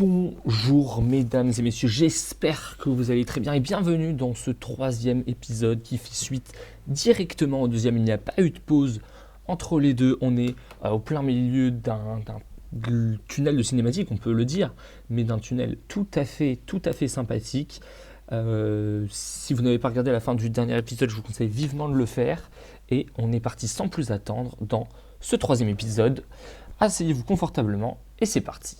Bonjour mesdames et messieurs, j'espère que vous allez très bien et bienvenue dans ce troisième épisode qui fait suite directement au deuxième. Il n'y a pas eu de pause entre les deux, on est au plein milieu d'un tunnel de cinématique, on peut le dire, mais d'un tunnel tout à fait sympathique. Si vous n'avez pas regardé la fin du dernier épisode, je vous conseille vivement de le faire. Et on est parti sans plus attendre dans ce troisième épisode. Asseyez-vous confortablement et c'est parti.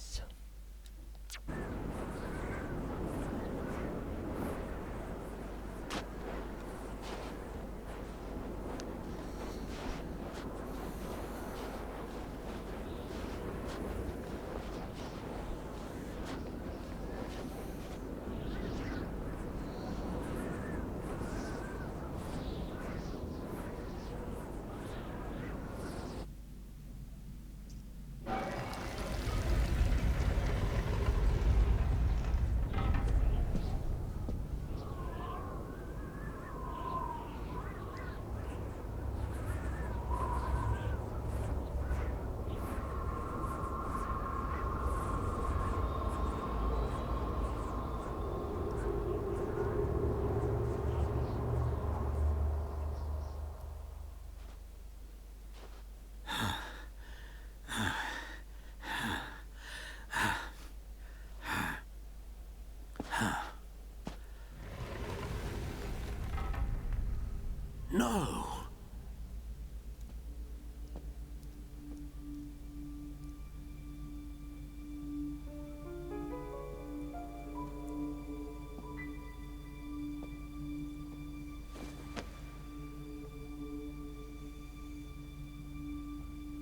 No!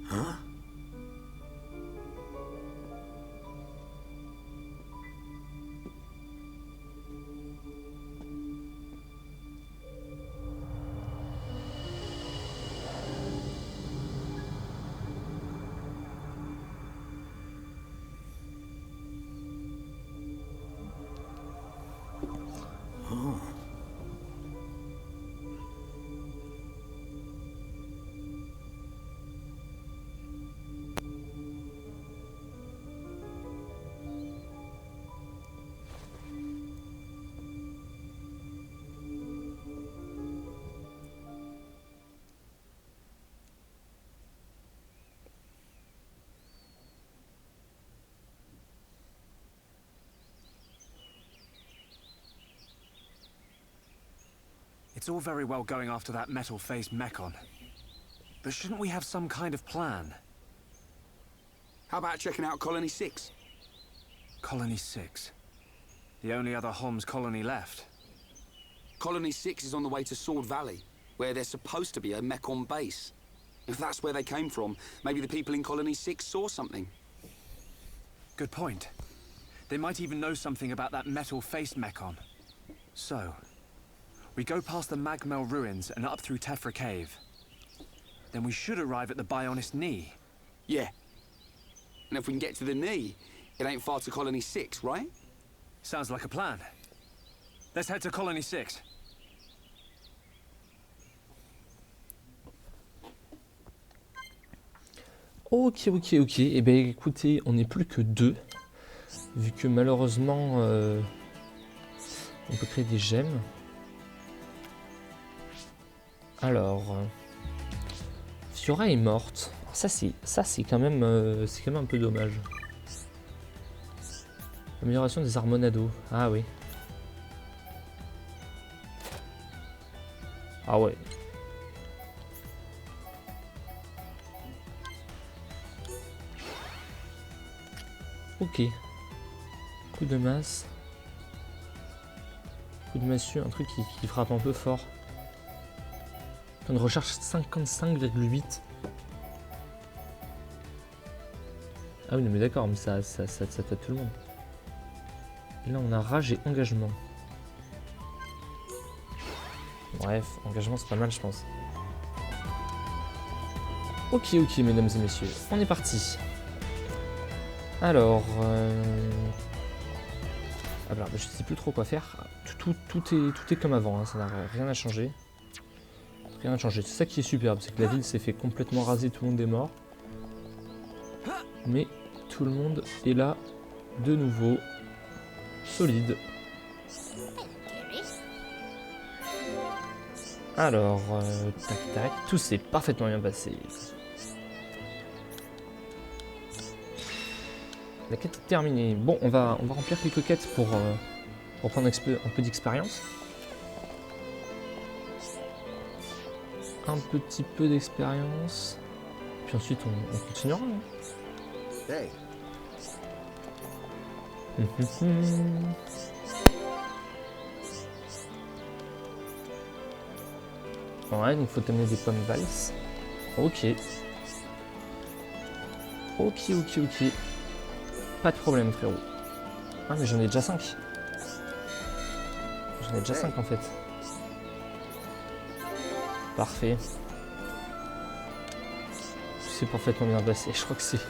Huh? Oh. It's all very well going after that metal-faced Mechon, but shouldn't we have some kind of plan? How about checking out Colony 6? Colony 6. The only other Homs colony left. Colony 6 is on the way to Sword Valley, where there's supposed to be a Mechon base. If that's where they came from, maybe the people in Colony 6 saw something. Good point. They might even know something about that metal-faced Mechon. So, we go past the Magmel ruins and up through Tefra Cave. Then we should arrive at the Bionis Knee. Yeah. And if we can get to the knee, it ain't far to Colony 6, right? Sounds like a plan. Let's head to Colony 6. Ok. Eh bien écoutez, on n'est plus que deux. Vu que malheureusement, on peut créer des gemmes. Alors, Fiora est morte. Ça c'est quand même un peu dommage. Amélioration des Harmonado. Ah oui. Ah ouais. Ok. Coup de masse. Coup de massue, un truc qui frappe un peu fort. Temps de recharge 55,8. Ah oui, non, mais d'accord, mais ça tape tout le monde. Et là, on a rage et engagement. Bref, engagement, c'est pas mal, je pense. Ok, mesdames et messieurs, on est parti. Alors, alors, je sais plus trop quoi faire. Tout est comme avant, hein, ça n'a rien à changer. Rien à changer. C'est ça qui est superbe, c'est que la ville s'est fait complètement raser, tout le monde est mort. Mais tout le monde est là de nouveau solide. Alors, tac tac, tout s'est parfaitement bien passé. La quête est terminée. Bon, on va remplir quelques quêtes pour prendre un peu d'expérience. Un petit peu d'expérience. Puis ensuite, on continuera. Hey, Ouais, donc faut t'amener des pommes valses. Ok. Ok. Pas de problème, frérot. Ah, mais j'en ai déjà 5. J'en ai déjà 5 en fait. Parfait. C'est parfaitement bien passé. Je crois que c'est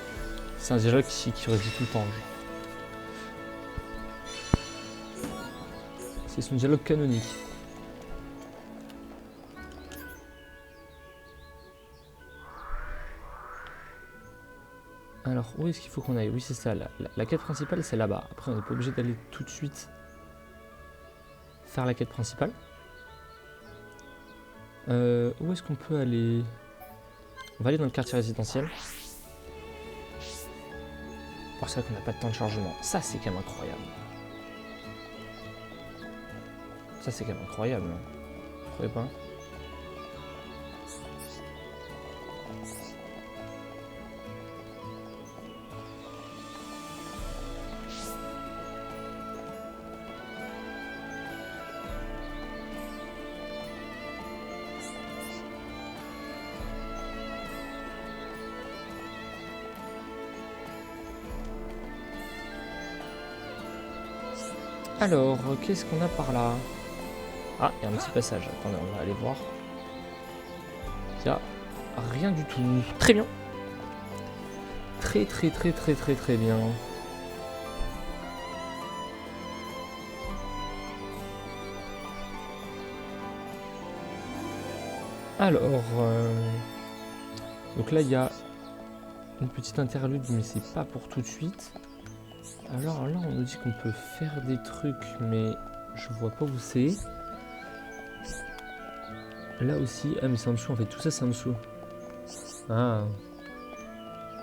un dialogue qui redit tout le temps. C'est son dialogue canonique. Alors, où est-ce qu'il faut qu'on aille? Oui, c'est ça. La quête principale, c'est là-bas. Après, on n'est pas obligé d'aller tout de suite faire la quête principale. Où est-ce qu'on peut aller? On va aller dans le quartier résidentiel. Pour ça qu'on n'a pas de temps de chargement. Ça, c'est quand même incroyable. Ça, c'est quand même incroyable. Hein. Vous trouvez pas? Alors, qu'est-ce qu'on a par là? Ah, il y a un petit passage. Attendez, on va aller voir. Il n'y a rien du tout. Très bien. Très bien. Alors, donc là, il y a une petite interlude, mais c'est pas pour tout de suite. Alors là, on nous dit qu'on peut faire des trucs, mais je vois pas où c'est. Là aussi, ah mais c'est en dessous en fait, tout ça c'est en dessous. Ah.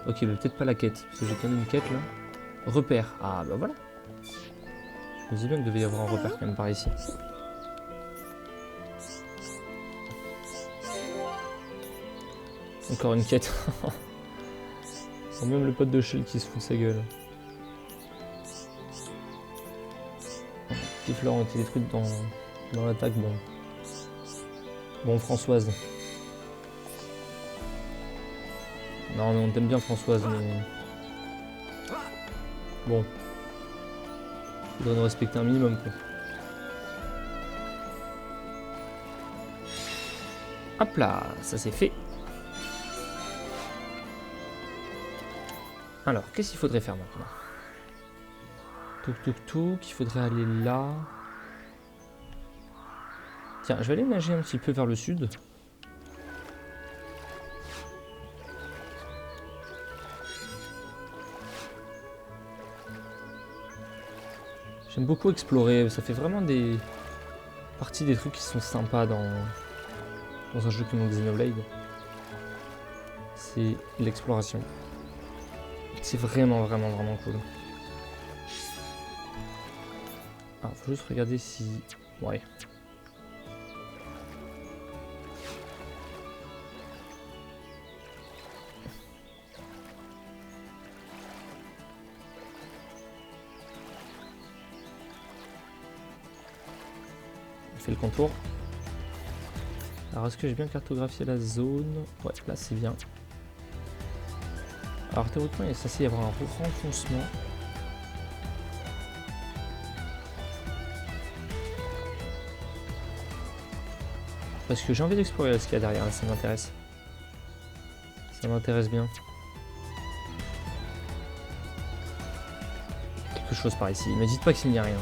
Ok, mais peut-être pas la quête, parce que j'ai quand même une quête là. Repère, ah bah voilà. Je me dis bien qu'il devait y avoir un repère quand même par ici. Encore une quête. Même le pote de Shell qui se fout de sa gueule. Les fleurs ont été détruites dans l'attaque, bon. Bon, Françoise. Non, mais on t'aime bien, Françoise, mais... Bon. Il faudrait nous respecter un minimum, quoi. Hop là, ça c'est fait. Alors, qu'est-ce qu'il faudrait faire maintenant? Il faudrait aller là. Tiens, je vais aller nager un petit peu vers le sud. J'aime beaucoup explorer, ça fait vraiment des parties des trucs qui sont sympas dans un jeu comme Xenoblade. C'est l'exploration. C'est vraiment cool. Ah, faut juste regarder si... Ouais. On fait le contour. Alors, est-ce que j'ai bien cartographié la zone? Ouais, là c'est bien. Alors, théoriquement, il est censé y avoir un renfoncement. Parce que j'ai envie d'explorer ce qu'il y a derrière, là, ça m'intéresse. Ça m'intéresse bien. Quelque chose par ici. Mais dites pas qu'il n'y a rien.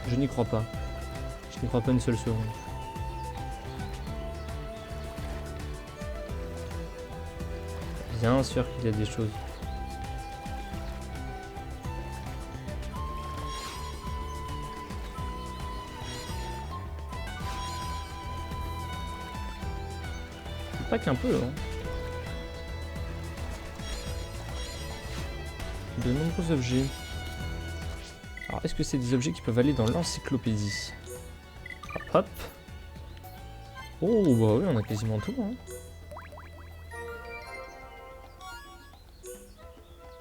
Je n'y crois pas. Je n'y crois pas une seule seconde. Bien sûr qu'il y a des choses. Pas qu'un peu, hein. De nombreux objets. Alors, est-ce que c'est des objets qui peuvent aller dans l'encyclopédie? Hop, hop. Oh, bah oui, on a quasiment tout, hein.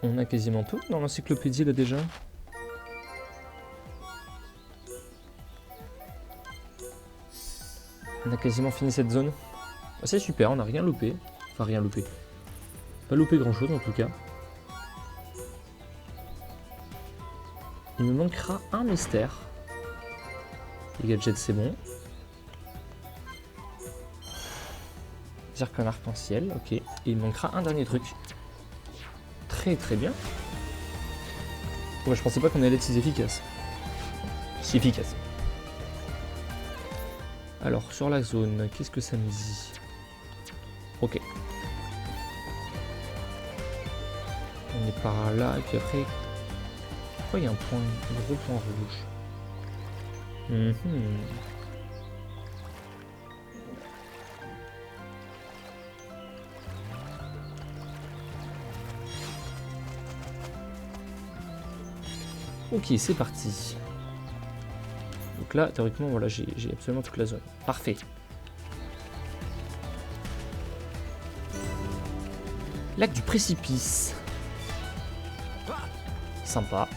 On a quasiment tout dans l'encyclopédie, là, déjà. On a quasiment fini cette zone. Ah, c'est super, on a rien loupé. Enfin, rien loupé. Pas loupé grand-chose, en tout cas. Il me manquera un mystère. Les gadgets, c'est bon. Dire qu'un arc-en-ciel, ok. Et il me manquera un dernier truc. Très très bien. Ouais, je pensais pas qu'on allait être si efficace. Si efficace. Alors, sur la zone, qu'est-ce que ça me dit? Ok. On est par là, et puis après... Pourquoi il y a un gros point rouge? Ok, c'est parti. Donc là, théoriquement, voilà, j'ai absolument toute la zone. Parfait. Lac du précipice. Sympa.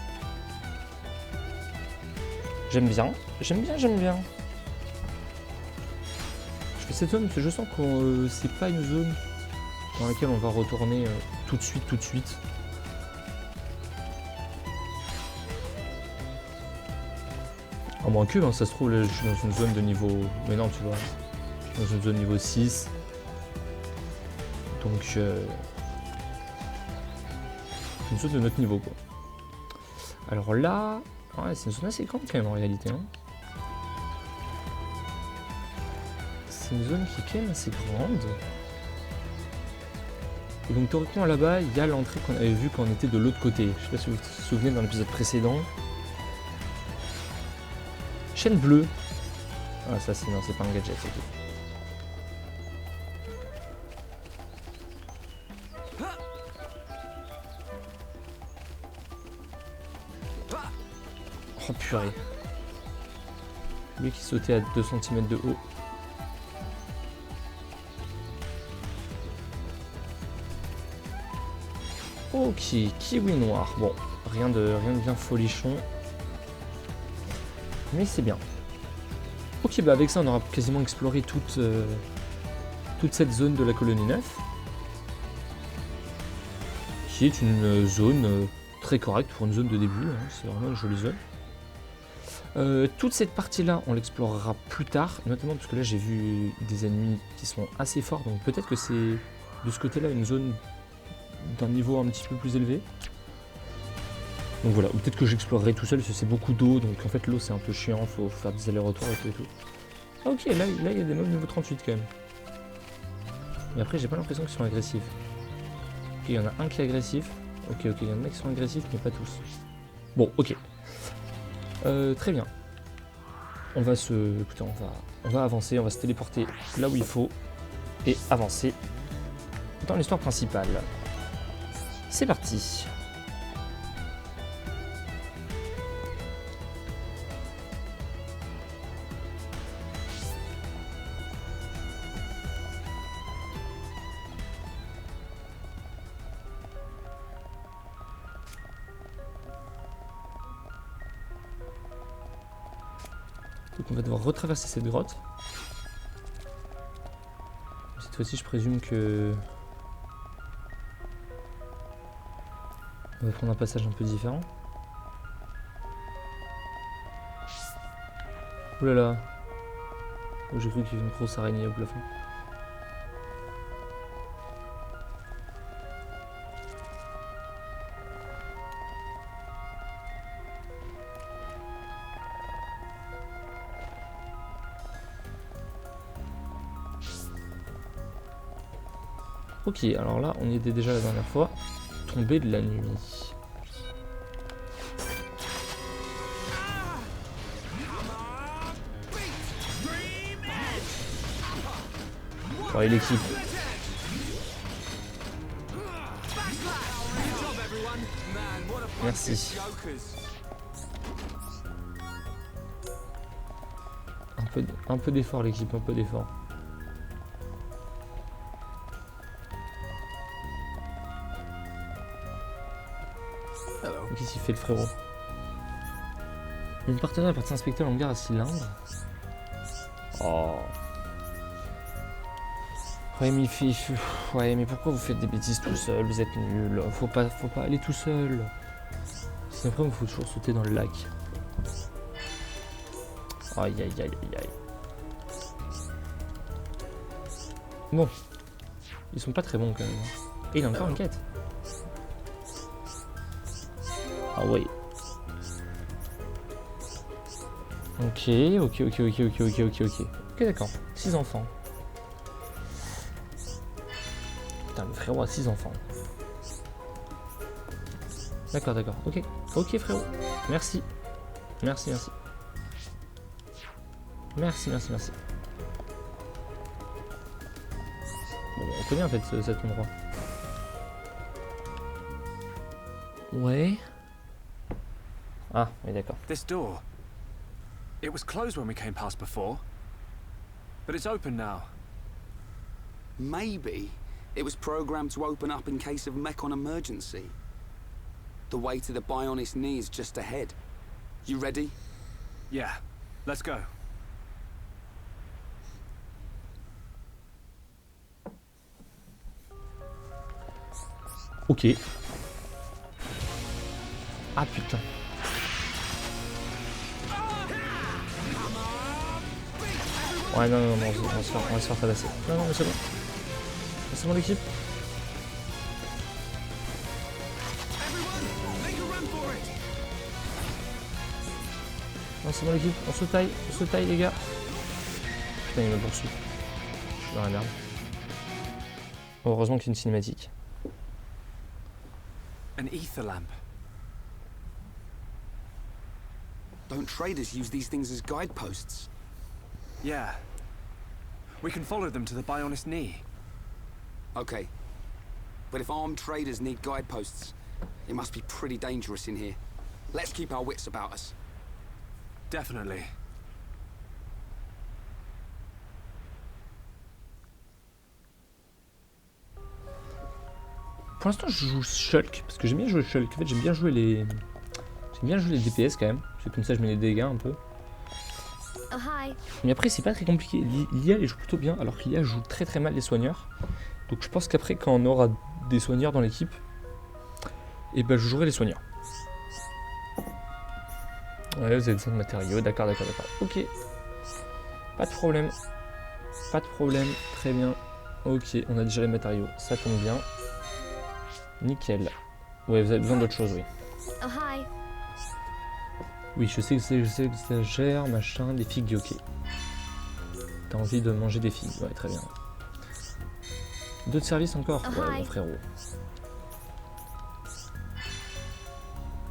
J'aime bien. J'aime bien, j'aime bien. Je fais cette zone parce que je sens que c'est pas une zone dans laquelle on va retourner tout de suite, tout de suite. À moins que, hein, ça se trouve, là, je suis dans une zone de niveau... Mais non, tu vois. Je suis dans une zone niveau 6. Donc... une zone de notre niveau, quoi. Alors là... Ouais, c'est une zone assez grande, quand même, en réalité. Hein. C'est une zone qui est quand même assez grande. Et donc, théoriquement, là-bas, il y a l'entrée qu'on avait vue quand on était de l'autre côté. Je sais pas si vous vous souvenez dans l'épisode précédent. Chaîne bleue. Ah, ça, c'est non, c'est pas un gadget, c'est tout. Oh purée. Lui qui sautait à 2 cm de haut. Ok, kiwi noir. Bon, rien de bien folichon. Mais c'est bien. Ok, bah avec ça on aura quasiment exploré toute cette zone de la colonie 9. Qui est une zone très correcte pour une zone de début. Hein. C'est vraiment une jolie zone. Toute cette partie-là, on l'explorera plus tard, notamment parce que là j'ai vu des ennemis qui sont assez forts, donc peut-être que c'est de ce côté-là une zone d'un niveau un petit peu plus élevé. Donc voilà, ou peut-être que j'explorerai tout seul, parce que c'est beaucoup d'eau, donc en fait l'eau c'est un peu chiant, faut faire des allers-retours et tout et tout. Ah ok, là il y a des mobs niveau 38 quand même. Mais après j'ai pas l'impression qu'ils sont agressifs. Ok, il y en a un qui est agressif. Ok, il y en a qui sont agressifs, mais pas tous. Bon, ok. Très bien. On va se... Écoutez, on va avancer, on va se téléporter là où il faut et avancer dans l'histoire principale. C'est parti. Donc on va devoir retraverser cette grotte. Cette fois-ci, je présume que... on va prendre un passage un peu différent. Ouh là là. Oh, j'ai cru qu'il y avait une grosse araignée au plafond. Ok, alors là, on y était déjà la dernière fois. Tombée de la nuit. Oh, il est qui? Merci. Un peu d'effort l'équipe, un peu d'effort. Qu'est-ce qu'il fait le frérot? Mon partenaire est parti inspecter l'hangar à cylindre. Oh. Ouais mais ouais mais pourquoi vous faites des bêtises tout seul? Vous êtes nuls. Faut pas aller tout seul. C'est après il faut toujours sauter dans le lac. Aïe aïe aïe aïe aïe. Bon. Ils sont pas très bons quand même. Et il a encore une quête. Ah ouais. Ok, d'accord. 6 enfants. Putain, le frérot a 6 enfants. D'accord. Ok, frérot. Merci. Merci. Bon, on connaît en fait cet endroit. Ouais. Ah, oui, d'accord. This door. It was closed when we came past before. But it's open now. Maybe it was programmed to open up in case of Mekon emergency. The way to the Bionis knee is just ahead. You ready? Yeah, let's go. Ok. Ah putain. Ouais non, on va se faire tabasser. Non, mais c'est bon. C'est bon l'équipe. Non c'est bon l'équipe, on se taille les gars. Putain il me poursuit. Je suis dans la merde. Heureusement qu'il y a une cinématique. An ether lamp. Don't traders use these things as guideposts? Yeah. We can follow them to the Bionis knee. Okay. But if armed traders need guideposts, it must be pretty dangerous in here. Let's keep our wits about us. Definitely. Pour l'instant je joue Shulk, parce que j'aime bien jouer Shulk. En fait j'aime bien jouer les DPS quand même. Parce que comme ça je mets les dégâts un peu. Oh, hi. Mais après c'est pas très compliqué. L'IA les joue plutôt bien, alors que l'IA joue très mal les soigneurs. Donc je pense qu'après quand on aura des soigneurs dans l'équipe, et ben je jouerai les soigneurs. Ouais vous avez besoin de matériaux, d'accord. Ok. Pas de problème. Très bien. Ok, on a déjà les matériaux, ça tombe bien. Nickel. Ouais, vous avez besoin d'autre chose, oui. Oh, hi. Oui, je sais que ça gère, machin, des figues, ok. T'as envie de manger des figues, ouais, très bien. D'autres services encore? Ouais, mon frérot.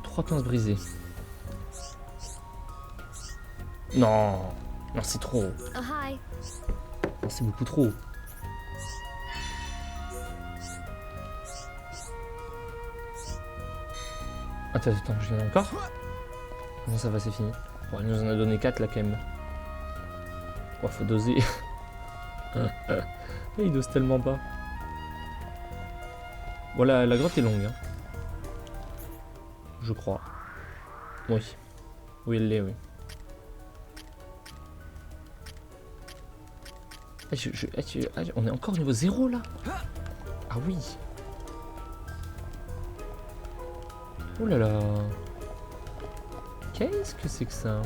3 pinces brisées. Non, c'est trop. Oh, hi. Non, c'est beaucoup trop. Attends, je viens encore? Comment ça va, c'est fini? Bon, il nous en a donné 4 là quand même. Oh, faut doser. Il dose tellement pas. Bon, la grotte est longue, hein. Je crois. Oui. Oui, elle l'est, oui. On est encore au niveau 0 là? Ah oui. Oh là là. Qu'est-ce que c'est que ça?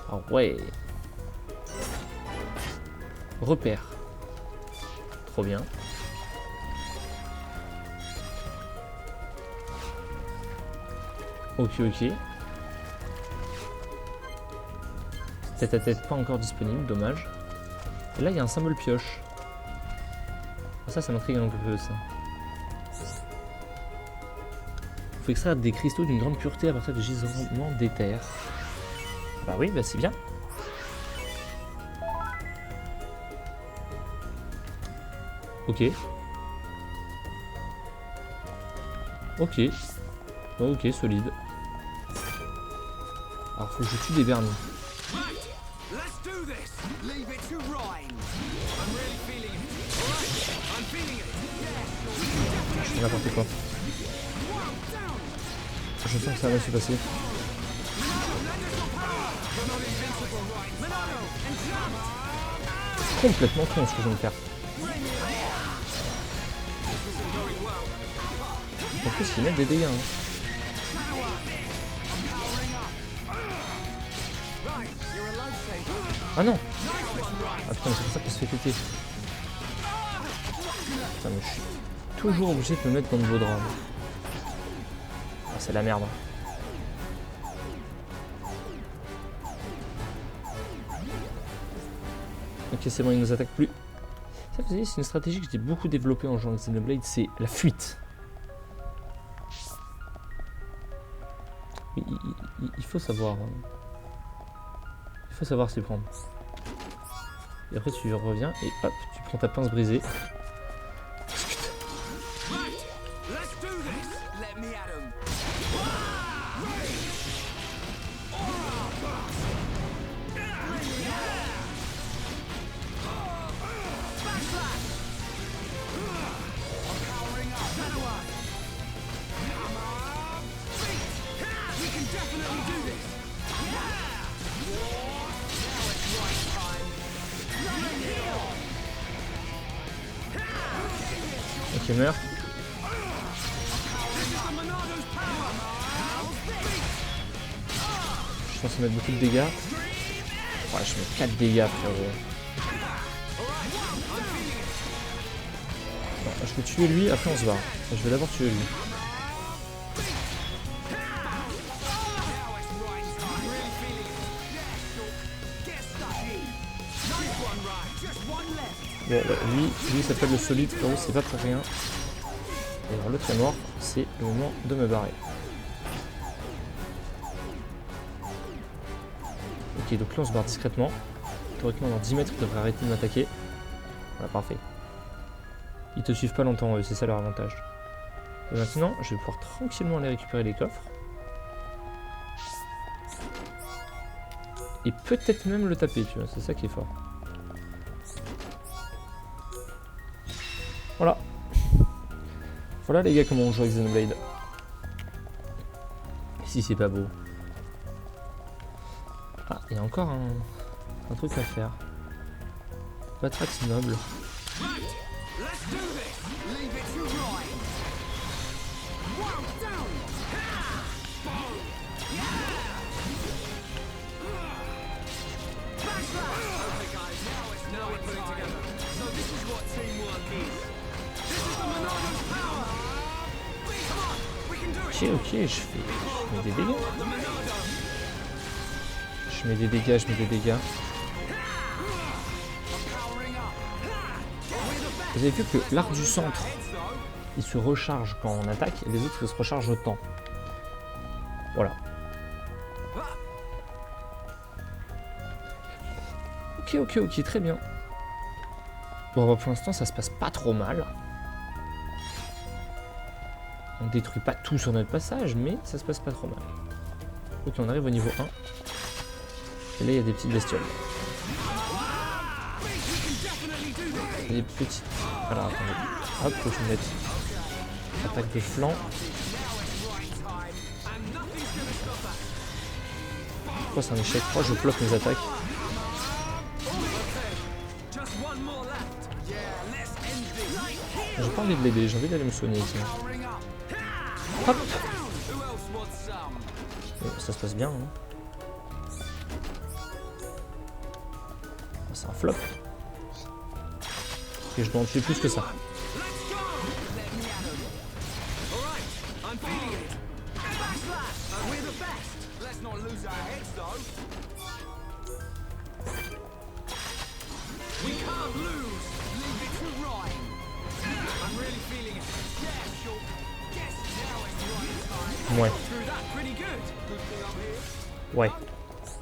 Ah ouais. Repère. Trop bien. Ok. Tête à tête pas encore disponible, dommage. Et là il y a un symbole pioche. Ça m'intrigue un peu ça. Il faut extraire des cristaux d'une grande pureté à partir de gisements d'éther. Bah oui, bah c'est bien. Ok. Ok. Ok, solide. Alors faut que je tue des vernis. Let's do this. Leave it to Ryan. I'm really feeling it. All right, I'm feeling it. Je fais n'importe quoi. Je sens que ça va se passer. C'est complètement con ce que je viens de faire. En plus, ils mettent des dégâts. Hein. Ah non! Ah putain, mais c'est pour ça qu'on se fait péter. Putain, mais je suis toujours obligé de me mettre dans le beau drap. Ah, c'est la merde. Ok, c'est bon, il nous attaque plus. Ça, vous savez, c'est une stratégie que j'ai beaucoup développée en jouant à Xenoblade, c'est la fuite. Il faut savoir. Il faut savoir s'y prendre. Et après tu reviens et hop, tu prends ta pince brisée. Ok, meurt. Je suis censé mettre beaucoup de dégâts. Ouais, je mets 4 dégâts, frérot. Bon, je vais tuer lui, après on se barre. Je vais d'abord tuer lui. Bon, ouais, lui il s'appelle le solide, frérot, c'est pas pour rien. Et alors l'autre est mort, c'est le moment de me barrer. Ok, donc là on se barre discrètement. Théoriquement dans 10 mètres, il devrait arrêter de m'attaquer. Voilà, parfait. Ils te suivent pas longtemps, eux, c'est ça leur avantage. Et maintenant, je vais pouvoir tranquillement aller récupérer les coffres. Et peut-être même le taper, tu vois, c'est ça qui est fort. Voilà. Voilà les gars comment on joue avec Xenoblade. Si c'est pas beau. Ah, il y a encore un truc à faire. Batrax noble. Ok, je mets des dégâts. Je mets des dégâts. Vous avez vu que l'arc du centre, il se recharge quand on attaque, et les autres se rechargent autant. Voilà. Ok, très bien. Bon, bah, pour l'instant, ça se passe pas trop mal. On détruit pas tout sur notre passage, mais ça se passe pas trop mal. Ok, on arrive au niveau 1. Et là, il y a des petites bestioles. Des petites... Alors, attendez. Hop, faut que je mette attaque de flanc. Pourquoi c'est un échec? Pourquoi je bloque mes attaques? J'ai pas envie de l'aider, j'ai envie d'aller me soigner ici. Hop. Ça se passe bien. Hein. C'est un flop. Et je dois en tuer plus que ça. Ouais. Ouais.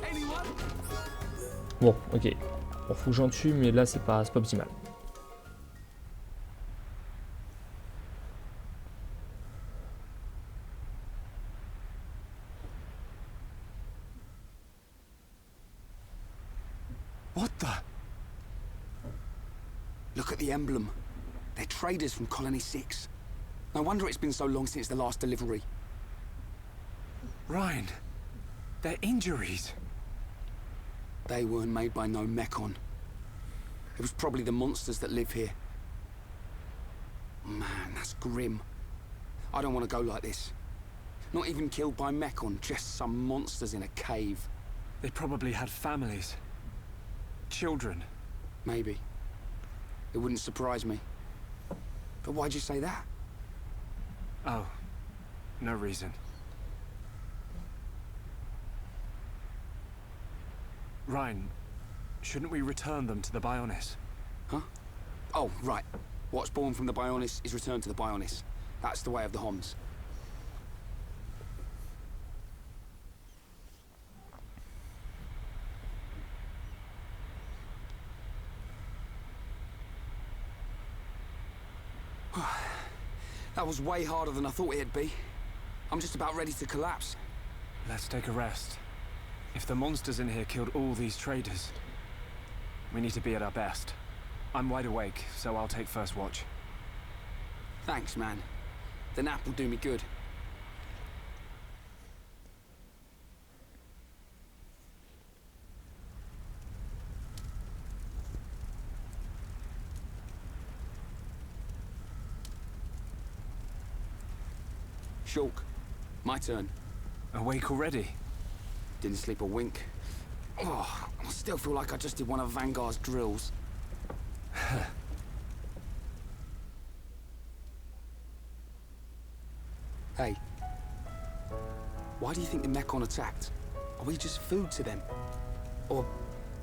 Anyone? Bon, ok. Bon, faut que j'en tue, mais là, c'est pas optimal. What the? Look at the emblem. They're traders from Colony 6. No wonder it's been so long since the last delivery. Ryan, their injuries. They weren't made by no Mechon. It was probably the monsters that live here. Man, that's grim. I don't want to go like this. Not even killed by Mechon, just some monsters in a cave. They probably had families. Children. Maybe. It wouldn't surprise me. But why'd you say that? Oh, no reason. Ryan, shouldn't we return them to the Bionis? Huh? Oh, right. What's born from the Bionis is returned to the Bionis. That's the way of the Homs. That was way harder than I thought it'd be. I'm just about ready to collapse. Let's take a rest. If the monsters in here killed all these traders, we need to be at our best. I'm wide awake, so I'll take first watch. Thanks, man. The nap will do me good. Shulk, my turn. Awake already? Didn't sleep a wink. Oh, I still feel like I just did one of Vanguard's drills. Hey. Why do you think the Mechon attacked? Are we just food to them? Or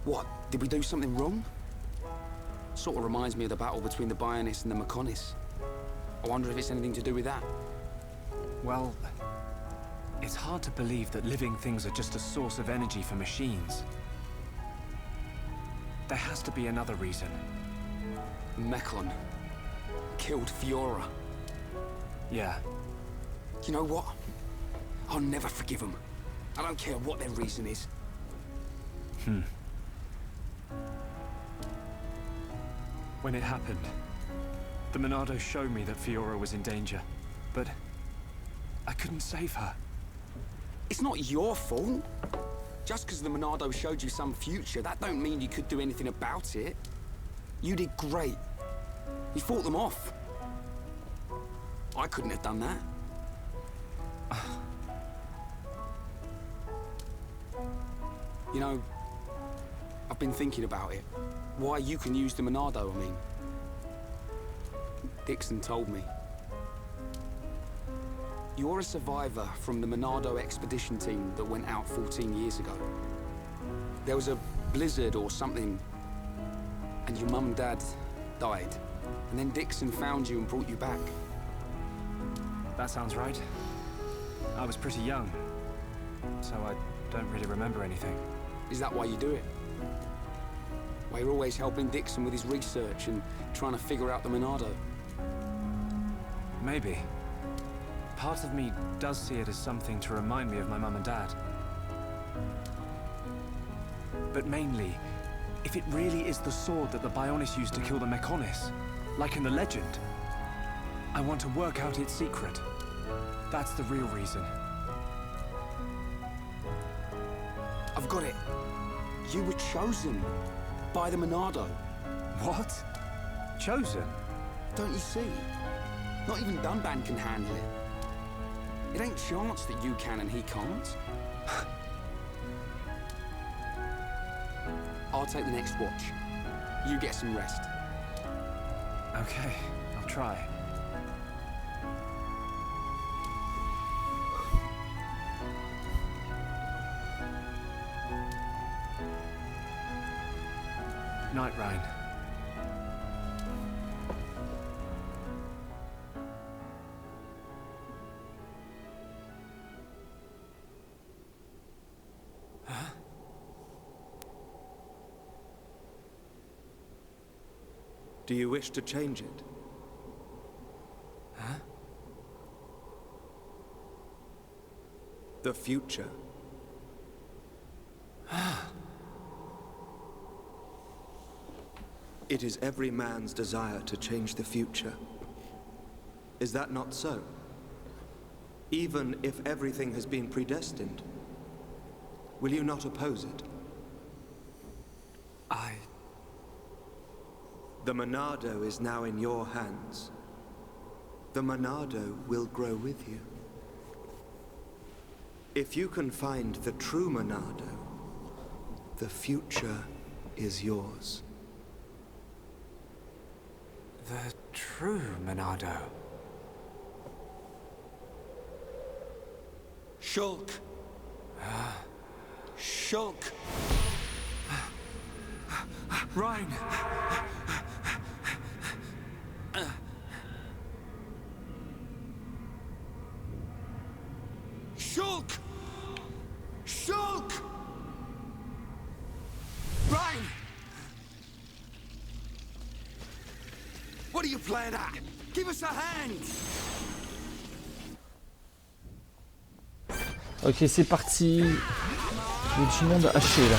what? Did we do something wrong? Sort of reminds me of the battle between the Bionis and the Mechonis. I wonder if it's anything to do with that. Well, it's hard to believe that living things are just a source of energy for machines. There has to be another reason. Mechon killed Fiora. Yeah. You know what? I'll never forgive them. I don't care what their reason is. When it happened, the Monado showed me that Fiora was in danger, but I couldn't save her. It's not your fault. Just because the Monado showed you some future, that don't mean you could do anything about it. You did great. You fought them off. I couldn't have done that. You know, I've been thinking about it. Why you can use the Monado, I mean. Dixon told me. You're a survivor from the Monado expedition team that went out 14 years ago. There was a blizzard or something, and your mum and dad died. And then Dixon found you and brought you back. That sounds right. I was pretty young, so I don't really remember anything. Is that why you do it? Why you're always helping Dixon with his research and trying to figure out the Monado? Maybe. Part of me does see it as something to remind me of my mum and dad. But mainly, if it really is the sword that the Bionis used to kill the Mechonis, like in the legend, I want to work out its secret. That's the real reason. I've got it. You were chosen by the Monado. What? Chosen? Don't you see? Not even Dunban can handle it. It ain't chance that you can and he can't. I'll take the next watch. You get some rest. Okay, I'll try. Night, Ryan. Do you wish to change it? Huh? The future. It is every man's desire to change the future. Is that not so? Even if everything has been predestined, will you not oppose it? The Monado is now in your hands. The Monado will grow with you. If you can find the true Monado, the future is yours. The true Monado. Shulk! Shulk! Rhine! Shulk! Shulk! Ryan! What are you playing at? Give us a hand! Ok, c'est parti. Il y a du monde haché là.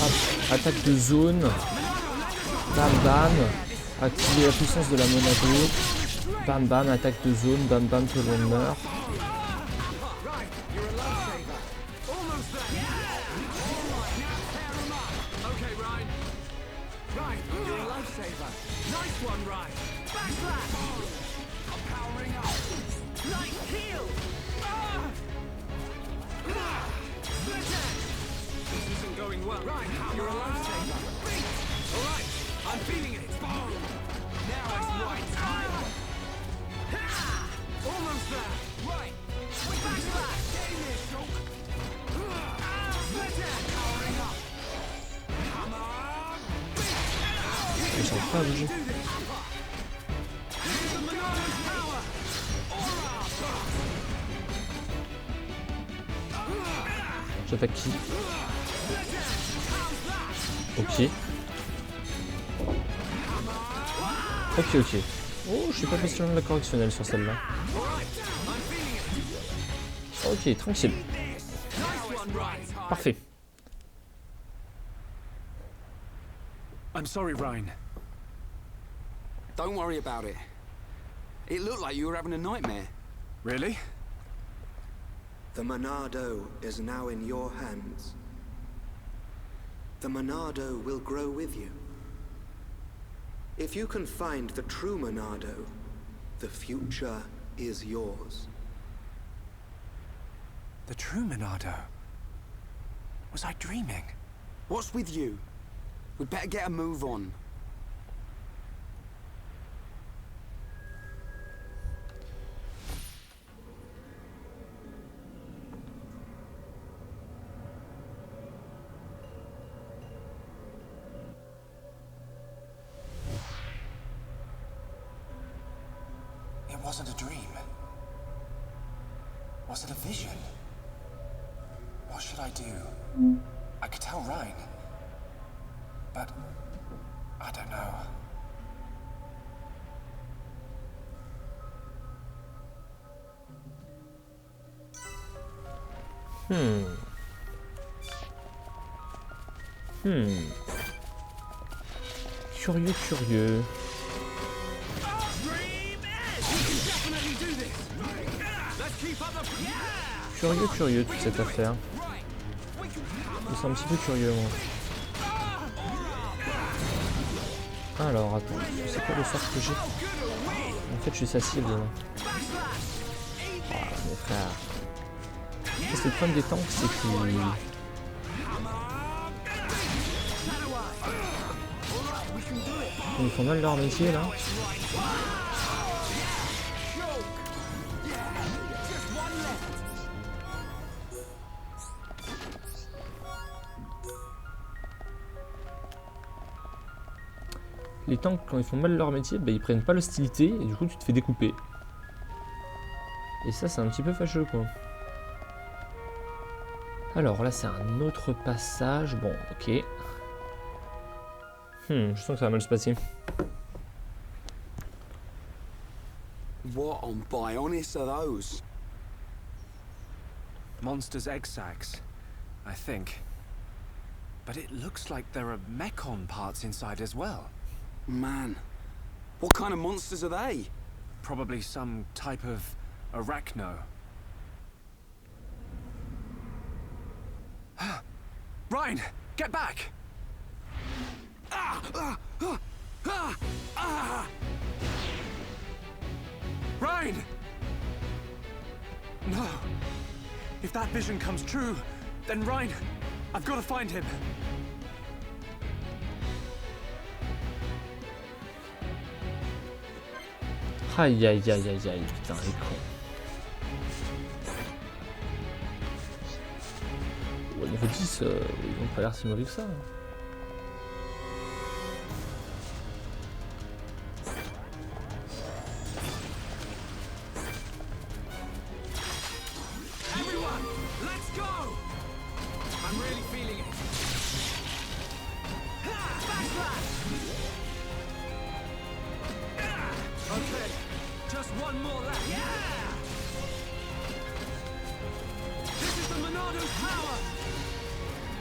Hop, attaque de zone. Bam bam. Activer la puissance de la Monado. Bam bam, attaque de zone. Bam bam, tout le monde meurt. J'arrive pas à bouger. J'attaque qui? Ok. Ok. Oh, je suis pas passionné de la correctionnelle sur celle-là. Ok, tranquille. Parfait. I'm sorry, Rhine. Don't worry about it. It looked like you were having a nightmare. Really? The Monado is now in your hands. The Monado will grow with you. If you can find the true Monado, the future is yours. The true Monado? Was I dreaming? What's with you? We'd better get a move on. It wasn't a dream. Was it a vision? What should I do? I could tell Rhine. But I don't know. Curieux. Curieux toute cette affaire. Je suis un petit peu curieux moi. Alors attends, c'est quoi le sort que j'ai? En fait je suis sensible. Ah mes frères. C'est le problème des tanks, c'est qu'ils... Ils font mal leur métier là. Les tanks, quand ils font mal leur métier, bah, ils prennent pas l'hostilité et du coup tu te fais découper. Et ça c'est un petit peu fâcheux quoi. Alors là c'est un autre passage, bon ok. Je sens que ça va mal se passer. What on Bionis are those? Monster's egg sacs, I think. But it looks like there are Mechon parts inside as well. Man, what kind of monsters are they? Probably some type of arachno. Ryan, get back! Ryan! No. If that vision comes true, then Ryan, I've got to find him. Aïe aïe aïe aïe aïe, putain, les cons. Ouais, niveau 10, ils ont pas l'air si mauvais que ça. Everyone, let's go! I'm really feeling it. Backslash! Okay, just one more left. Yeah! This is the Monado's power!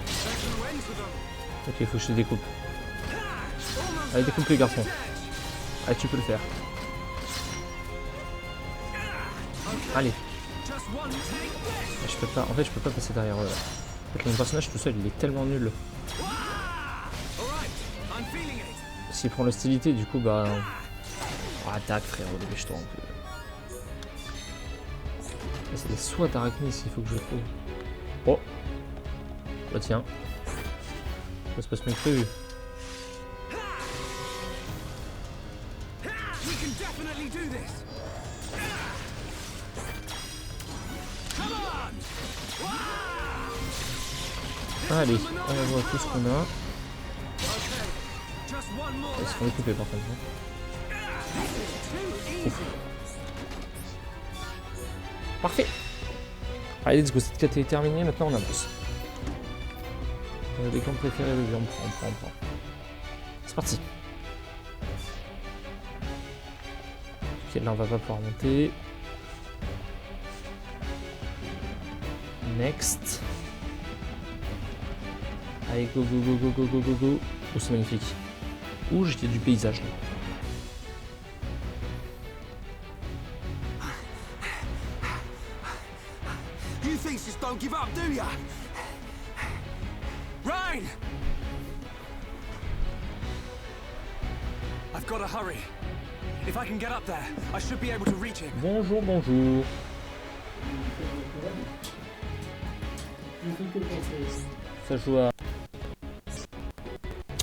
There's no end to them. Ok, faut que je te découpe. Allez, découpe les garçons. Allez, tu peux le faire. Allez. Just one take this! Je peux pas, en fait, je peux pas passer derrière eux. En fait, mon personnage tout seul, il est tellement nul. Alright, I'm feeling it. S'il prend l'hostilité, du coup, bah... Oh, attaque, frérot, dépêche-toi un peu. Là, c'est des soins d'arachnis, il faut que je trouve. Oh. Bah tiens. Ça se passe mieux que prévu. We can definitely do this. Come on! Allez, on va voir tout ce qu'on a. Okay, just one more Ils se left. font découper par contre. Ouf. Allez, let's go, cette quête est terminée, maintenant on avance. On a des camps préférés, vas-y, on prend. C'est parti. Ok, là on va pas pouvoir monter. Next. Allez, go. Oh, c'est magnifique. Ouh, j'ai du paysage là. You things just don't give up, do ya? Ryan! I've got to hurry. If I can get up there, I should be able to reach him. Bonjour. Ça joue à...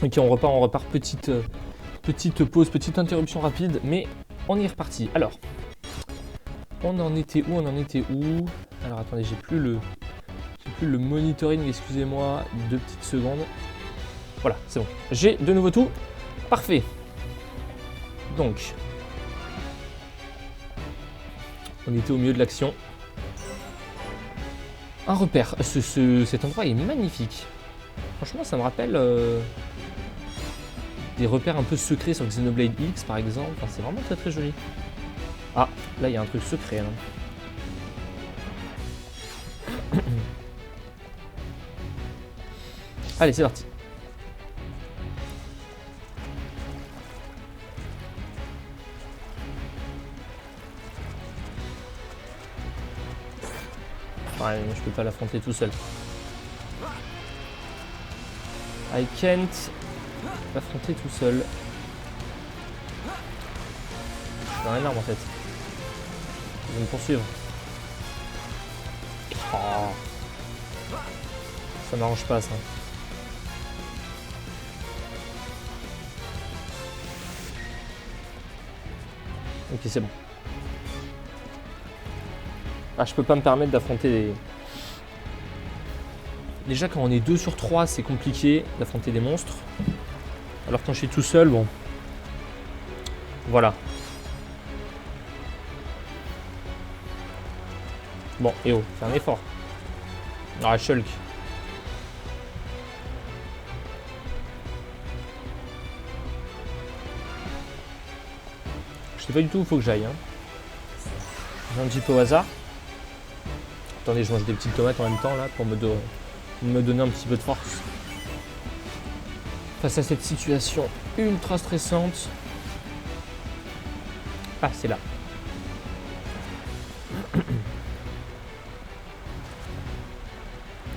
Ok, on repart. Petite pause, petite interruption rapide, mais on est reparti. Alors, on en était où? Alors attendez, j'ai plus le monitoring, excusez-moi, 2 petites secondes. Voilà, c'est bon. J'ai de nouveau tout. Parfait. Donc, on était au milieu de l'action. Un repère. Cet endroit est magnifique. Franchement, ça me rappelle des repères un peu secrets sur Xenoblade X, par exemple. Enfin, c'est vraiment très joli. Ah, là, il y a un truc secret. Là. Allez, c'est parti. Ouais, je peux pas l'affronter tout seul. I can't l'affronter tout seul. Je suis dans un arbre en fait. Ils vont me poursuivre. Oh. Ça m'arrange pas ça. Ok, c'est bon. Ah, je peux pas me permettre d'affronter des... Déjà quand on est 2 sur 3, c'est compliqué d'affronter des monstres. Alors quand je suis tout seul, bon... Voilà. Bon, et oh, fais un effort. Ah, Shulk. Je sais pas du tout où il faut que j'aille. Hein. Un petit peu au hasard. Attendez, je mange des petites tomates en même temps là pour me donner un petit peu de force. Face à cette situation ultra stressante. Ah, c'est là.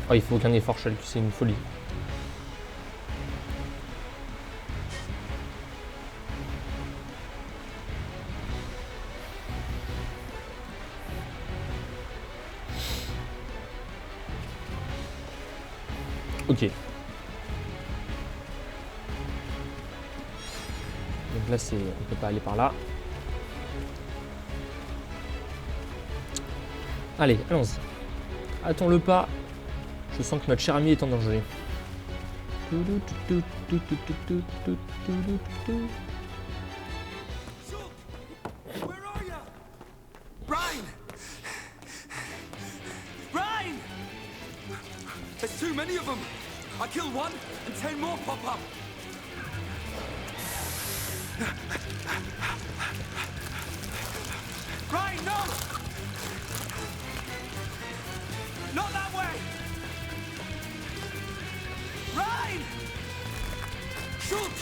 Oh, il faut aucun effort, Shulk, c'est une folie. Ok. Donc là, c'est, on peut pas aller par là. Allez, allons-y. Hâtons le pas. Je sens que notre cher ami est en danger. Where are you? Ryan! Ryan! There's too many of them. I killed one, and 10 more pop up. Ryan, no! Not that way! Ryan! Shoot!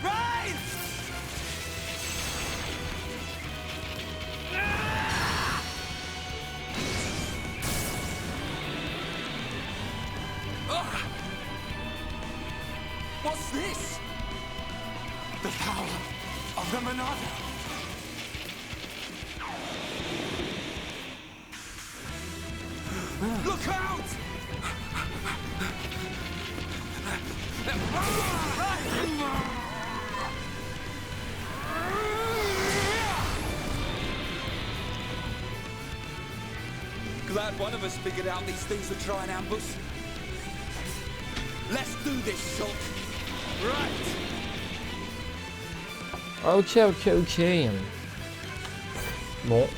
Ryan! What's this? The power of the Monado. Look out! Glad one of us figured out these things would try and ambush. Let's do this, Shulk. Right. Ok. Bon.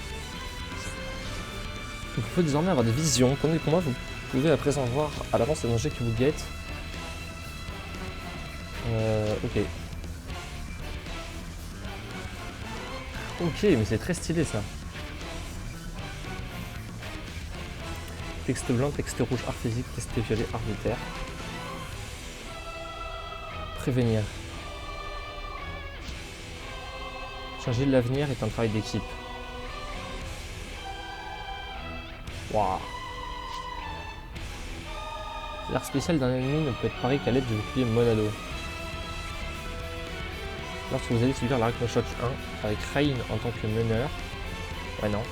Il faut désormais avoir des visions. Pendant les combats, vous pouvez à présent voir à l'avance les dangers qui vous guettent. Ok. Ok, mais c'est très stylé ça. Texte blanc, texte rouge, art physique, texte violet, art militaire. Prévenir. Changer de l'avenir est un travail d'équipe. Waouh. L'art spécial d'un ennemi ne peut être paré qu'à l'aide du bouclier Monado. Lorsque vous allez subir l'arc choc 1 avec Rain en tant que meneur. Ouais non.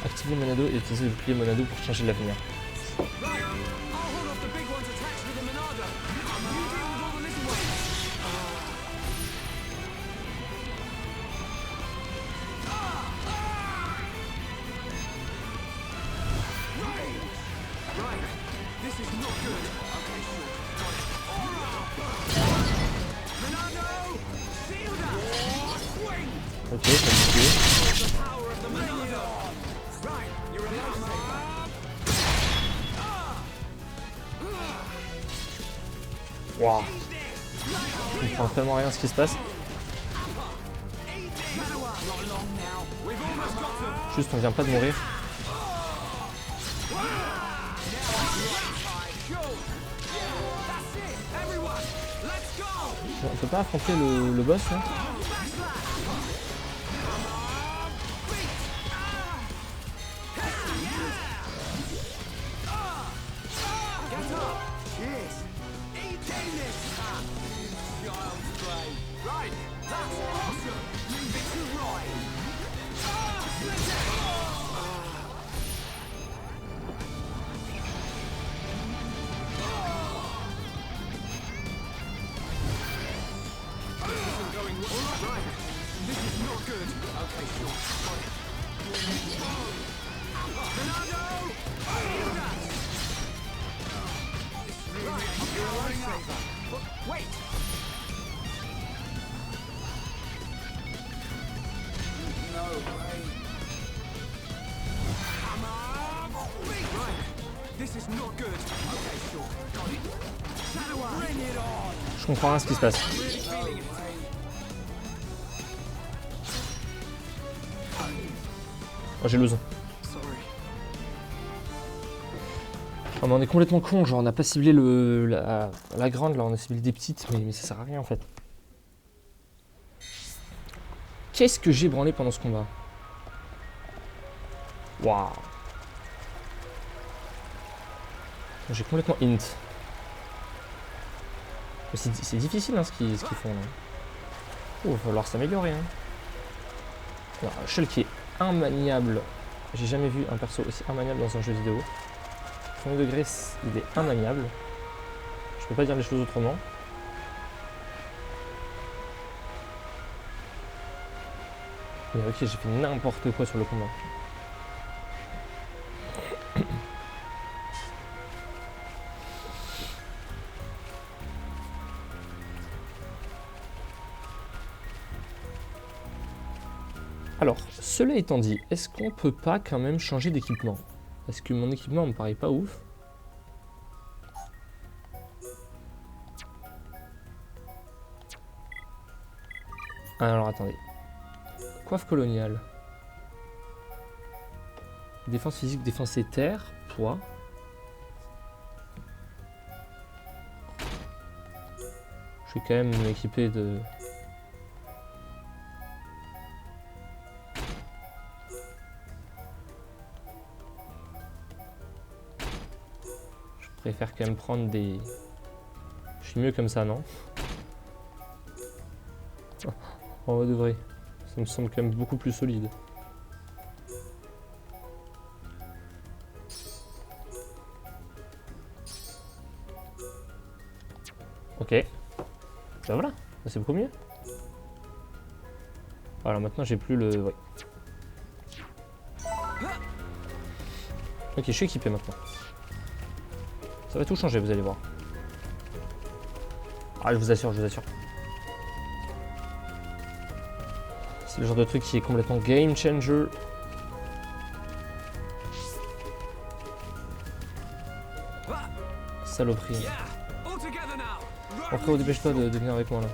Activez Monado et utilisez le bouclier Monado pour changer l'avenir. Ok, ça me tue. Waouh. Je comprends tellement rien à ce qui se passe. Juste on vient pas de mourir. On peut pas affronter le boss là? Je comprends rien ce qui se passe. Oh, j'ai le son. Oh, mais on est complètement con, genre on n'a pas ciblé la grande, là on a ciblé des petites, mais ça sert à rien en fait. Qu'est-ce que j'ai branlé pendant ce combat? Waouh. J'ai complètement int. C'est difficile hein, ce qu'ils font là. Oh, il va falloir s'améliorer. Hein. Alors, Shulk qui est immaniable. J'ai jamais vu un perso aussi immaniable dans un jeu vidéo. Premier degré, il est immaniable. Je peux pas dire les choses autrement. Mais ok, j'ai fait n'importe quoi sur le combat. Alors, cela étant dit, est-ce qu'on peut pas quand même changer d'équipement? Parce que mon équipement me paraît pas ouf. Alors attendez. Coiffe coloniale. Défense physique, défense éther, poids. Je vais quand même m'équiper de... Je préfère quand même prendre des... Je suis mieux comme ça, non? En vrai de vrai. Ça me semble quand même beaucoup plus solide. Ok. Ben voilà, c'est beaucoup mieux. Voilà, maintenant j'ai plus le... Ouais. Ok, je suis équipé maintenant. Ça va tout changer, vous allez voir. Ah, je vous assure, je vous assure. C'est le genre de truc qui est complètement game changer. Saloperie. Bon, frérot, dépêche-toi de venir avec moi là.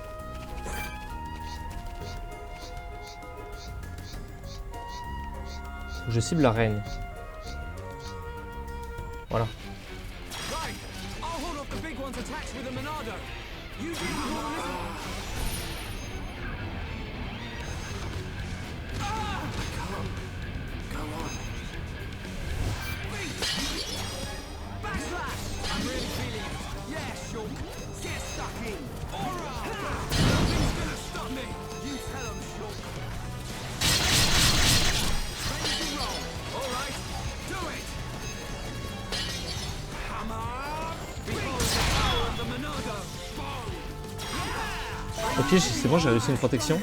Je cible la reine. Voilà. Ok, c'est bon, j'ai réussi une protection.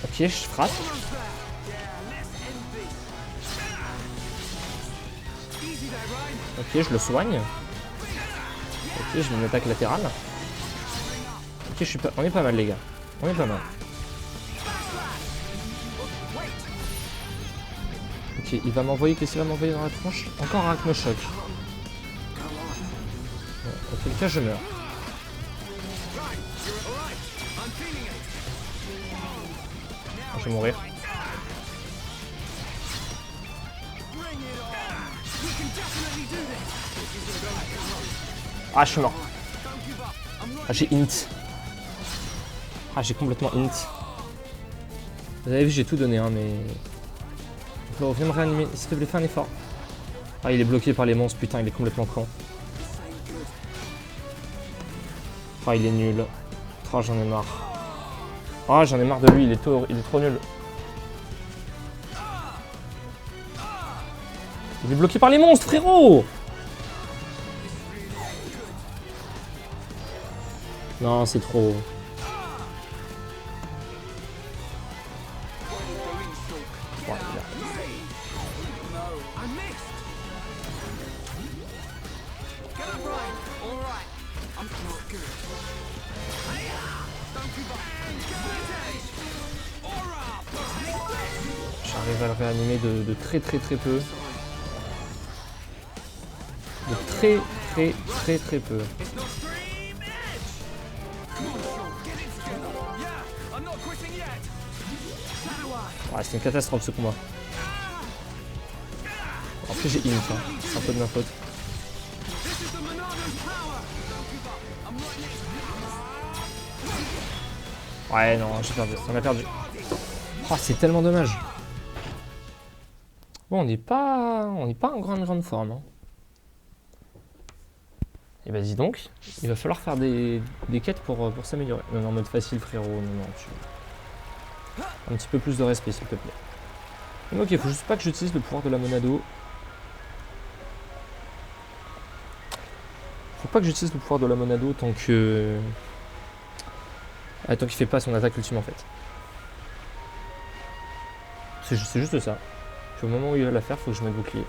Ok, je frappe. Ok, je le soigne. Ok, je mets une attaque latérale. Ok, on est pas mal les gars. On est pas mal. Ok, il va m'envoyer, qu'est-ce qu'il va m'envoyer dans la tronche? Encore un Arachnochoc. Bon, auquel cas je meurs. Je vais mourir. Ah, je suis mort. Ah, j'ai int. Ah, j'ai complètement int. Vous avez vu, j'ai tout donné, hein, mais... Flo, viens me réanimer. S'il te plaît, fais un effort. Ah, il est bloqué par les monstres, putain, il est complètement con. Ah, il est nul. Oh, j'en ai marre. Ah, j'en ai marre de lui, il est trop nul. Il est bloqué par les monstres, frérot! Non, c'est trop... Get up, Ryan. All right. I'm not good. Don't give up. J'arrive à le réanimer de très peu. De très peu. It's not Stream Edge. Come on, Sean. Get it together. Yeah, I'm not quitting yet. Shadow Eye. Ouais, c'est une catastrophe ce combat. Après j'ai int, hein. C'est un peu de ma faute. This is the Monardo's power. Don't give up. I'm right next to you. Ouais non, j'ai perdu, on a perdu. Oh, c'est tellement dommage. Bon, on n'est pas en grande forme. Hein. Et bah dis donc, il va falloir faire des quêtes pour s'améliorer. Non, en mode facile frérot, non, un petit peu plus de respect s'il te plaît. Donc, ok, faut juste pas que j'utilise le pouvoir de la Monado. Faut pas que j'utilise le pouvoir de la Monado tant que... tant qu'il fait pas son attaque ultime en fait. C'est juste ça. Puis au moment où il va la faire, faut que je mette bouclier.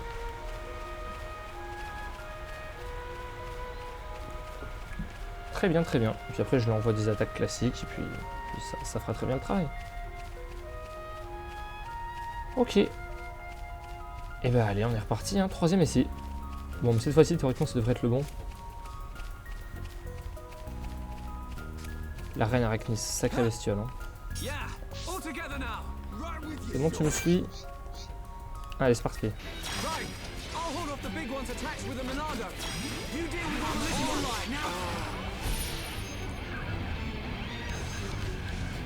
Très bien. Et puis après, je lui envoie des attaques classiques et puis ça fera très bien le travail. Ok. Et bah allez, on est reparti, hein. 3e essai. Bon, mais cette fois-ci, théoriquement, ça devrait être le bon. La reine Arachnis, sacrée bestiole. Hein. Yeah, all together now. Right with you. C'est bon, tu me suis? Allez, c'est parti. Right. I'll hold off the big one's attacks with the Monado. You deal with one little one right now.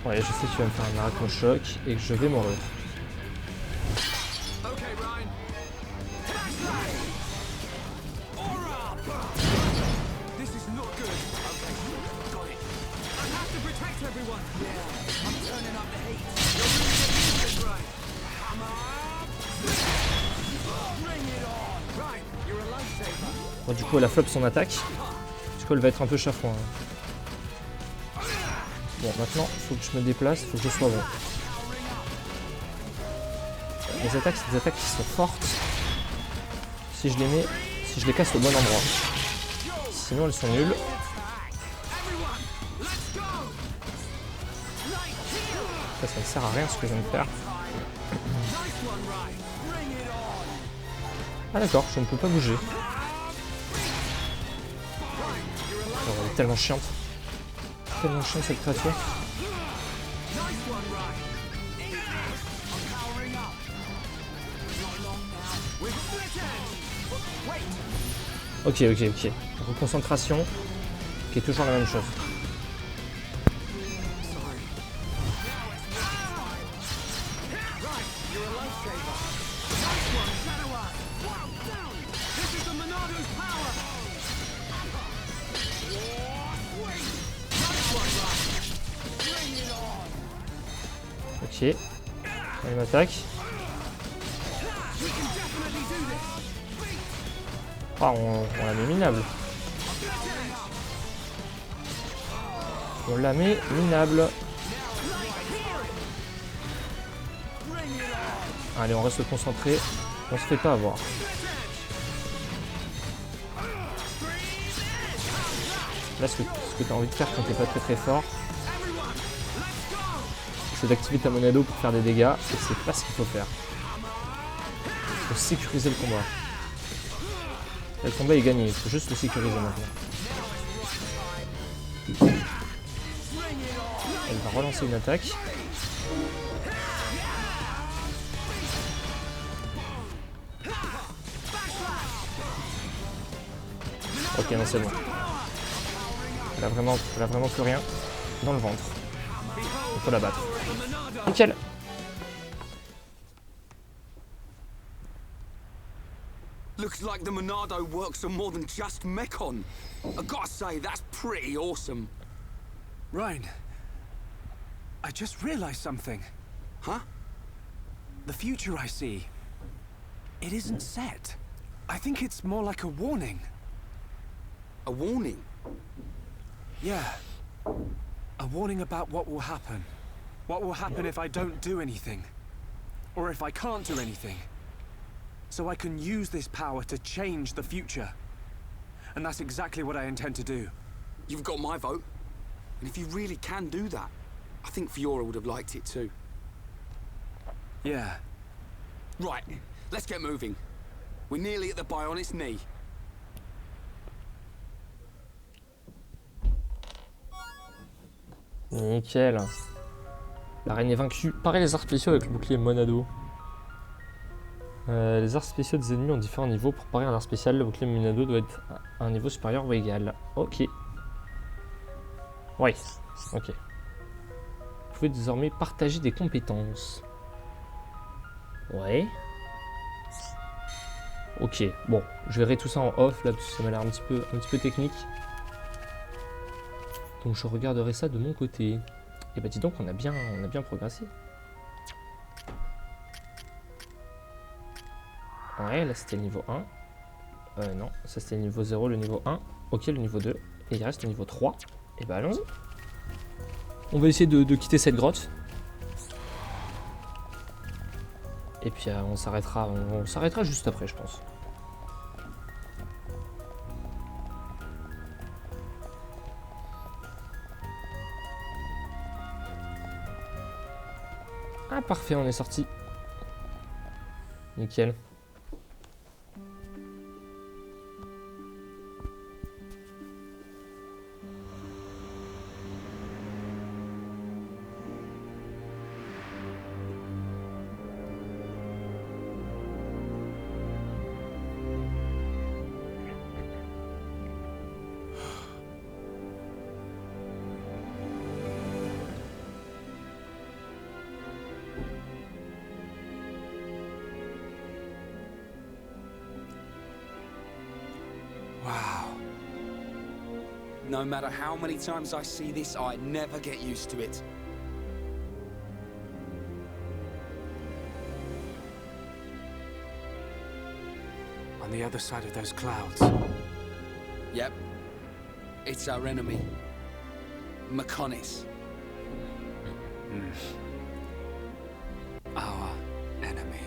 Ouais, je sais qu'il va me faire un arachno-choc et que je vais mourir. Okay, Ryan. This is not good. Okay, got it. I have to protect everyone. Yeah, I'm turning up the heat. You're really getting this, Ryan. Come on. Bring it on. Right, you're a lifesaver. Bon, du coup, elle a flop son attaque. Du coup, elle va être un peu chafouin. Bon, maintenant, il faut que je me déplace, il faut que je sois bon. Les attaques, c'est des attaques qui sont fortes. Si je les casse au bon endroit. Sinon, elles sont nulles. Ça ne sert à rien ce que je viens de faire. Ah d'accord, je ne peux pas bouger. Oh, elle est tellement chiante. Tellement chiante cette créature. Ok. Reconcentration, qui est toujours la même chose. Ok. Allez, m'attaque. Ah, on la met minable. On la met minable. Allez, on reste concentré. On se fait pas avoir. Là, ce que tu as envie de faire quand t'es pas très fort, c'est d'activer ta Monado pour faire des dégâts. Et c'est pas ce qu'il faut faire. Il faut sécuriser le combat. Le combat est gagné, il faut juste le sécuriser maintenant. Elle va relancer une attaque. Ok, non, c'est bon. Elle a vraiment plus rien dans le ventre. Il faut la battre. Nickel. Looks like the Monado works on more than just Mekon. I gotta say, that's pretty awesome. Ryan, I just realized something. Huh? The future I see, it isn't set. I think it's more like a warning. A warning? Yeah. A warning about what will happen. What will happen if I don't do anything. Or if I can't do anything. so I can use this power to change the future. And that's exactly what I intend to do. You've got my vote. And if you really can do that, I think Fiora would have liked it too. Yeah. Right, let's get moving. We're nearly at the Bionic's knee. Nickel. L'araignée vaincue. Pareil les arts spéciaux avec le bouclier Monado. Les arts spéciaux des ennemis ont différents niveaux. Pour parer un art spécial, le bouclier Monado doit être à un niveau supérieur ou égal. Ok. Ouais. Ok. Vous pouvez désormais partager des compétences. Ouais. Ok. Bon, je verrai tout ça en off là parce que ça m'a l'air un petit peu technique. Donc je regarderai ça de mon côté. Et bah dis donc on a bien progressé. Ouais, là c'était le niveau 1. Non, ça c'était le niveau 0, le niveau 1. Ok, le niveau 2. Et il reste le niveau 3. Et bah allons-y. On va essayer de quitter cette grotte. Et puis on s'arrêtera juste après, je pense. Ah parfait, on est sorti. Nickel. Wow. No matter how many times I see this, I never get used to it. On the other side of those clouds. Yep. It's our enemy. Mechonis. Our enemy.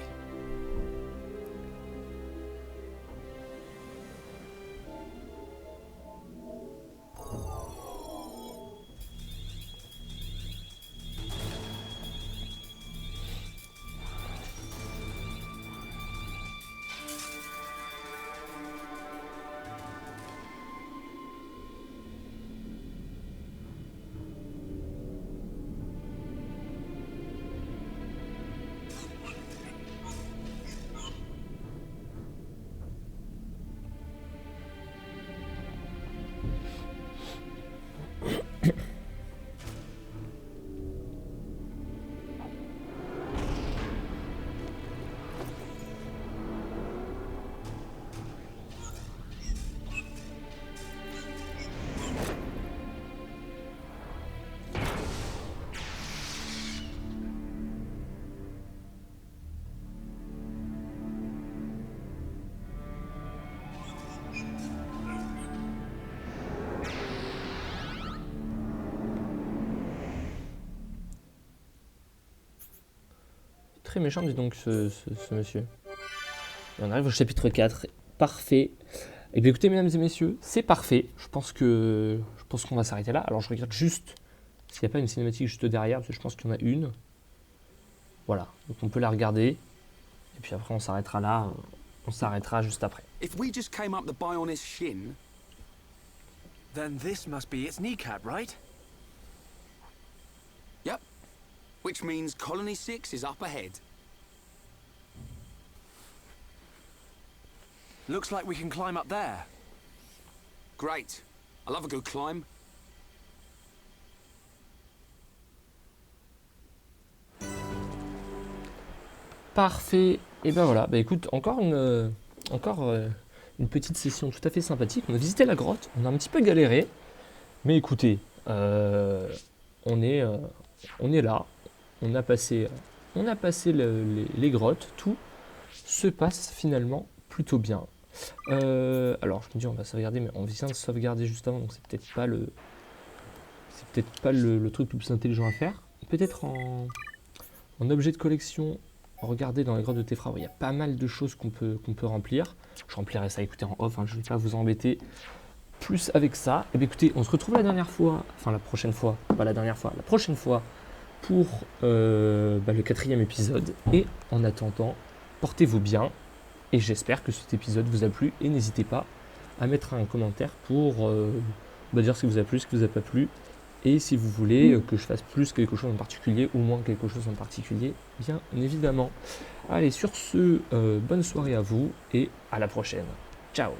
Très méchant, dis donc, ce monsieur. Et on arrive au chapitre 4. Parfait. Et bien écoutez, mesdames et messieurs, c'est parfait. Je pense qu'on va s'arrêter là. Alors je regarde juste s'il n'y a pas une cinématique juste derrière, parce que je pense qu'il y en a une. Voilà, donc on peut la regarder. Et puis après on s'arrêtera là. On s'arrêtera juste après. If we just came up the Bionis shin, Then this must be its kneecap, right? yep. Which means Colony 6 is up ahead. Looks like we can climb up there. Great. I love a good climb. Parfait. Et ben voilà. Bah écoute, encore une petite session tout à fait sympathique. On a visité la grotte. On a un petit peu galéré. Mais écoutez, on est là. On a passé les grottes. Tout se passe finalement plutôt bien. Alors je me dis on va sauvegarder, mais on vient de sauvegarder juste avant, donc c'est peut-être pas le truc le plus intelligent à faire. Peut-être en objet de collection, regardez dans les grottes de Tefra, il y a pas mal de choses qu'on peut remplir. Je remplirai ça, écoutez, en off, hein, je ne vais pas vous embêter plus avec ça. Et bien écoutez, on se retrouve la prochaine fois pour le 4e épisode. Et en attendant, portez-vous bien. Et j'espère que cet épisode vous a plu. Et n'hésitez pas à mettre un commentaire pour dire ce qui vous a plu, ce qui vous a pas plu. Et si vous voulez que je fasse plus quelque chose en particulier ou moins quelque chose en particulier, bien évidemment. Allez, sur ce, bonne soirée à vous et à la prochaine. Ciao!